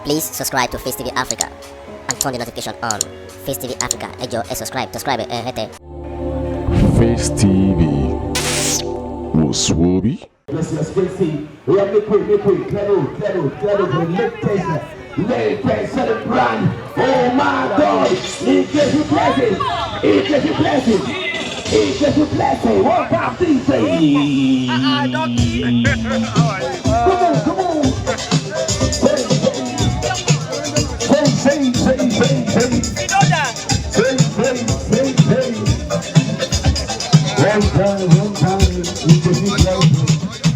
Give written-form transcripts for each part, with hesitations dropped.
Please subscribe to Face TV Africa and turn the notification on. Face TV Africa, ẹ jọ̀ọ́, subscribe, hete. Face TV was Swoby. Yes, see. We have make way, claro, let's celebrate. Oh my God, he gives you blessing, What about these things? Come on. Say. You know that. Say. One time, he gives you blessing.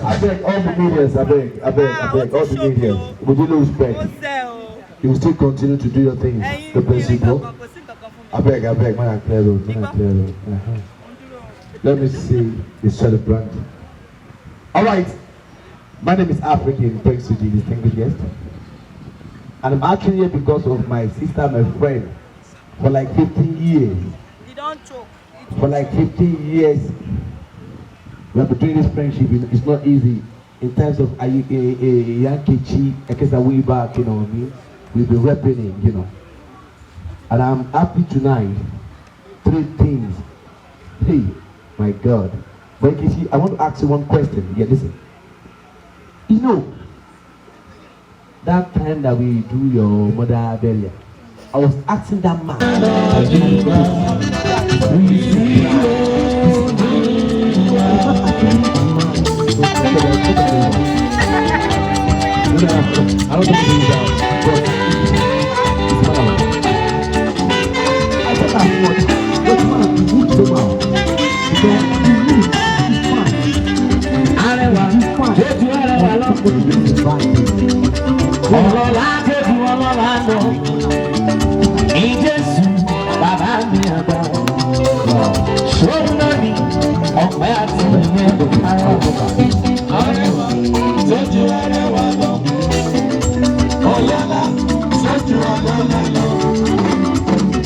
I beg, all the media, with due respect, you will still continue to do your things, the principle. I beg, man, clear road. Let me see the celebrant. All right, my name is African, thanks to the distinguished guest. And I'm actually here because of my sister, my friend, for like 15 years. You don't choke. For like 15 years, we have been doing this friendship. It's not easy. In terms of Yankechi, Ekesa way back, you know what I mean? We've been repping him, you know. And I'm happy tonight. 3 things. Hey, my God. But Nkechi, I want to ask you one question. Yeah, listen. You know, that time that we do your mother burial, I was asking that man. I don't think he's out. I said that's what. But man, you need to come out. Because you need to fine.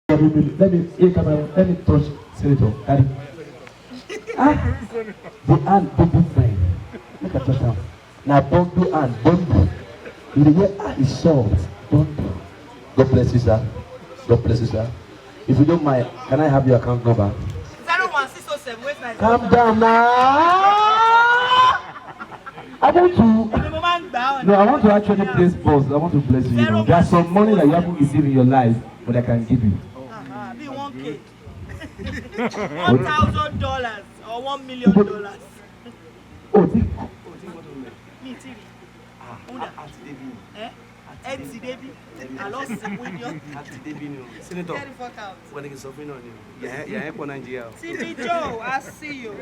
Let me touch Senator. Daddy. The hand, baby friend. Look at yourself. Now, bundle and bundle. You the way is soft. Bundle. God bless you, sir. God bless you, sir. If you don't mind, can I have your account number? 01607. Where's my Calm down now. I want to actually place pause. I want to bless you. You know, there's some money that you haven't received in your life, but I can give you. Be 1K. $1,000 or $1 million. Oh, Me too. Debbie. I lost some window. Senator, 34 counts. when it's suffering on you, you're for Nigeria. CB Joe, I see you.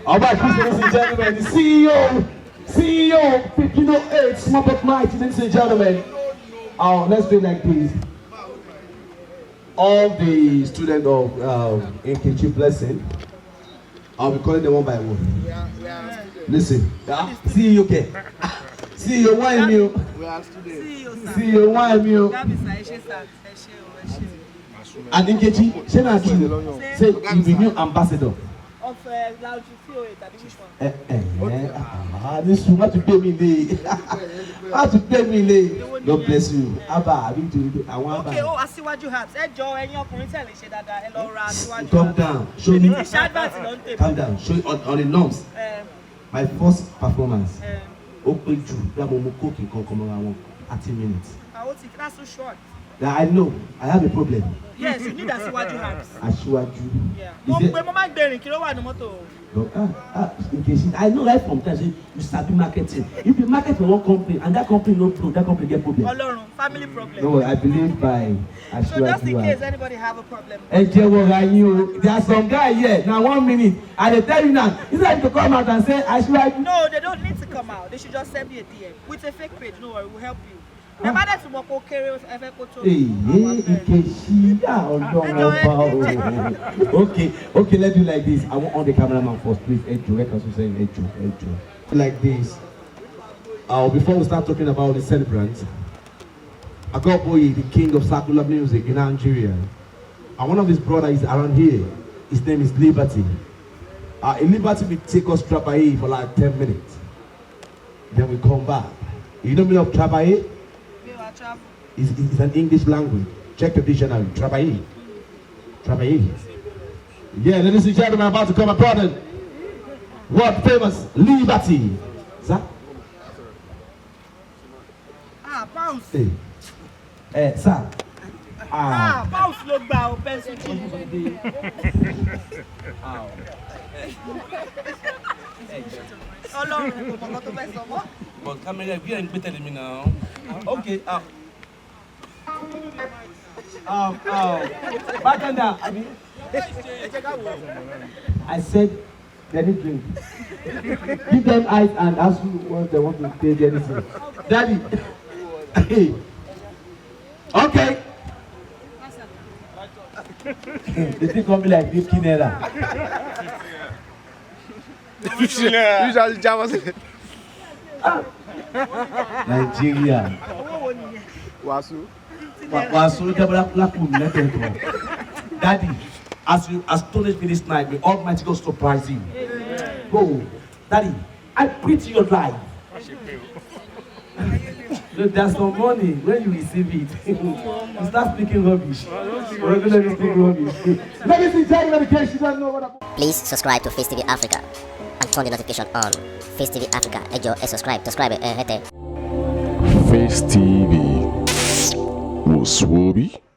all right, ladies and gentlemen, the CEO, 1508, Small But Mighty, ladies and gentlemen. Let's do it like this. All the students of NKG Blessing, I'll be calling them one by one. Listen, CEO, okay? CEO, why you? CEO, why you? And NKG, say you be new ambassador. Of Lounge COA, that which one? This is what to pay me late. How to pay me late? God bless you. Abba, I need to. I want. Okay, I see what you have. Joe, and your point, tell each other that hello, Ras. Calm down. Show me. Calm down. Show it on the norms. My first performance. Open to that moment cooking come around 30 minutes. That's so short. I know. I have a problem. Yes, you need to see what you have. Asiwaju. Yeah. In case I know right from time, you start marketing. If you market for one company and that company no pro, that company get problem. Family problem. No, I believe by Asiwaju. So just in case anybody have a problem. There are some guys here. Now 1 minute, and they tell you now, instead to come out and say Asiwaju. No, they don't need to come out. They should just send me a DM with a fake page. No worry, we'll help you. Remember that tomorrow carry with Okay, let's do like this. I want all the cameraman first, please. Ejo. Like this. Before we start talking about the celebrants, I got Boy, the king of secular music in Nigeria. And one of his brothers is around here. His name is Liberty. In Liberty, we take us Trapaye for like 10 minutes. Then we come back. You know me of Trapaye? It's an English language. Check the dictionary. Trapaye. Yeah, ladies and gentlemen, I'm about to come upon it. What famous Liberty? Sir? Bounce. Sir. Bounce look down, pencil. But camera, we ain't better than me now. Okay, Bartender, I said, let me drink. Give them ice and ask you what they want to take anything. Daddy. Okay. The thing come be like 15 naira. Nigeria. Wasu Daddy, as you astonished me this night, may Almighty God surprise you. Go, Daddy, I preach your life. There's some money when you receive it. You start speaking rubbish. Regularly speaking rubbish. Ladies and gentlemen, in case you don't know what I'm... Please subscribe to Face TV Africa and turn the notification on. Face TV Africa, subscribe, Face TV was Swoby.